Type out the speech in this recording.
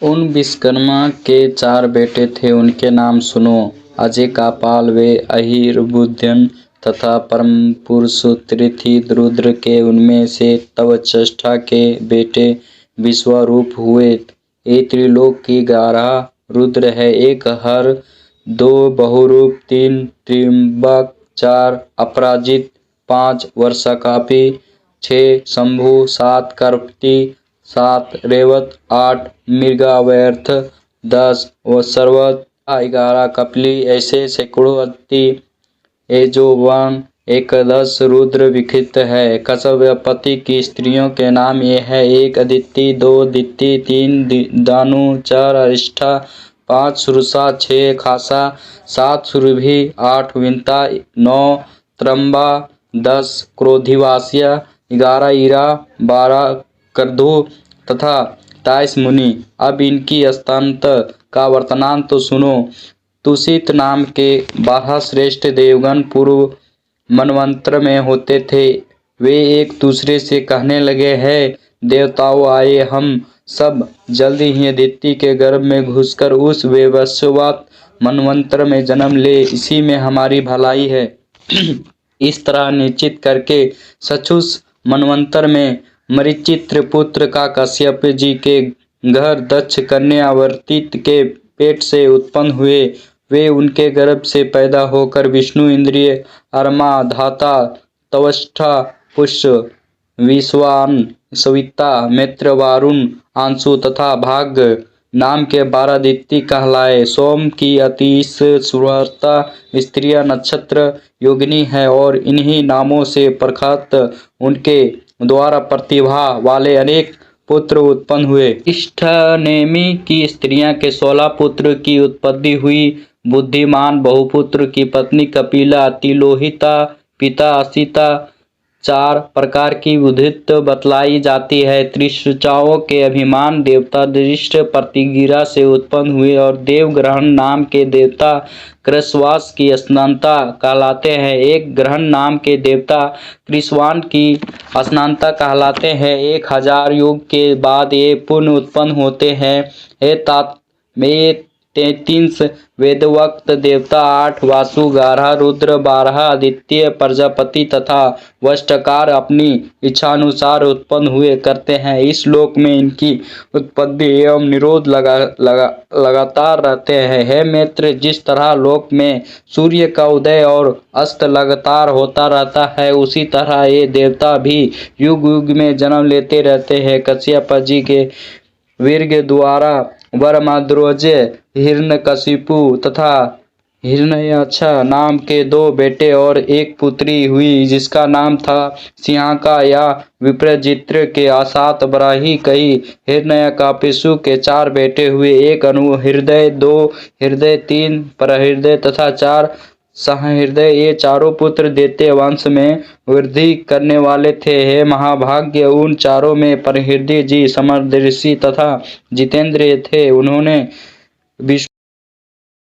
उन विश्वकर्मा के 4 बेटे थे, उनके नाम सुनो। अजय कापाल वे अहिर्बुद्धन तथा परम पुरुष त्रिथि रुद्र के। उनमें से तव चष्टा के बेटे विश्वरूप हुए। ये त्रिलोक की 11 रुद्र है, 1 हर, 2 बहुरूप, 3 त्र्यंबक, 4 अपराजित, 5 वर्षाकापी, 6 शंभु, 7 कर्पति, 7 रेवत, 8 मृगाव्यर्थ, 10 सर्वत, 11 कपिली। ऐसे सैकड़ों अति एजोवन 11 रुद्र विकृत है। कश्यपति की स्त्रियों के नाम ये है: 1 अदिति, 2 दिति, 3 दानु, 4 अरिष्ठा, 5 सुरसा, 6 खासा, 7 सुरभि, 8 विंता, 9 त्रंबा, 10 क्रोधिवासिया, 11 ईरा, 12 क्रधु तथा 23 मुनि। अब इनकी अस्तांत का वर्तमान तो सुनो। तुषित नाम के 12 श्रेष्ठ देवगण पूर्व मनवंतर में होते थे। वे एक दूसरे से कहने लगे, है देवताओं, आए हम सब जल्दी ही अदिति के गर्भ में घुसकर उस वैवस्वत मनवंतर में जन्म ले, इसी में हमारी भलाई है। इस तरह निश्चित करके सचुस मनवंतर में मरीचित्र पुत्र का कश्यप जी के घर दक्ष कन्यावर्तित के पेट से उत्पन्न हुए। वे उनके गर्भ से पैदा होकर विष्णु, इंद्रिय, अरमा, धाता, त्वष्टा, पुष्य, विश्वान, सविता, मैत्र, वारुण, अंशु तथा भाग नाम के 12 दिति कहलाए। सोम की अतीश सुवर्ता स्त्रियां नक्षत्र योगिनी है और इन्हीं नामों से प्रख्यात उनके द्वारा प्रतिभा वाले अनेक पुत्र उत्पन्न हुए। इष्टनेमि की स्त्रियां के 16 पुत्र की उत्पत्ति हुई। बुद्धिमान बहुपुत्र की पत्नी कपिला, तिलोहिता, पिता असिता, 4 प्रकार की बुद्धित्त बतलाई जाती है। त्रिशुचाओं के अभिमान देवता दृष्ट प्रतिगिरा से उत्पन्न हुए और देवग्रहण नाम के देवता कृश्वास की स्नानता कहलाते हैं। एक ग्रहण नाम के देवता कृष्वान की स्नानता कहलाते हैं। 1000 युग के बाद ये पुनः उत्पन्न होते हैं। हे तात में 33 वेदवक्त देवता, 8 वासु, 11 रुद्र, 12 आदित्य प्रजापति तथा वष्टकार अपनी इच्छानुसार उत्पन्न हुए करते हैं। इस लोक में इनकी उत्पत्ति एवं निरोध लगातार रहते हैं। हे मित्र, जिस तरह लोक में सूर्य का उदय और अस्त लगातार होता रहता है, उसी तरह ये देवता भी युग युग में जन्म लेते रहते हैं। कश्यप जी के वीर्य द्वारा वरमध्वज, हिरण्यकशिपु तथा हिरण्याक्ष नाम के 2 बेटे और 1 पुत्री हुई, जिसका नाम था सिंहाका या विप्रजित्र के। 7 बराही कई हिरण्यकशिपु के 4 बेटे हुए, 1 अनुहृदय, 2 हृदय, 3 परहृदय तथा 4 सहृदय। ये चारों पुत्र दैत्य वंश में वृद्धि करने वाले थे। हे महाभाग्य, उन चारों में परहृदय जी समदर्शी तथा जितेंद्रिय थे। उन्होंने विष्णु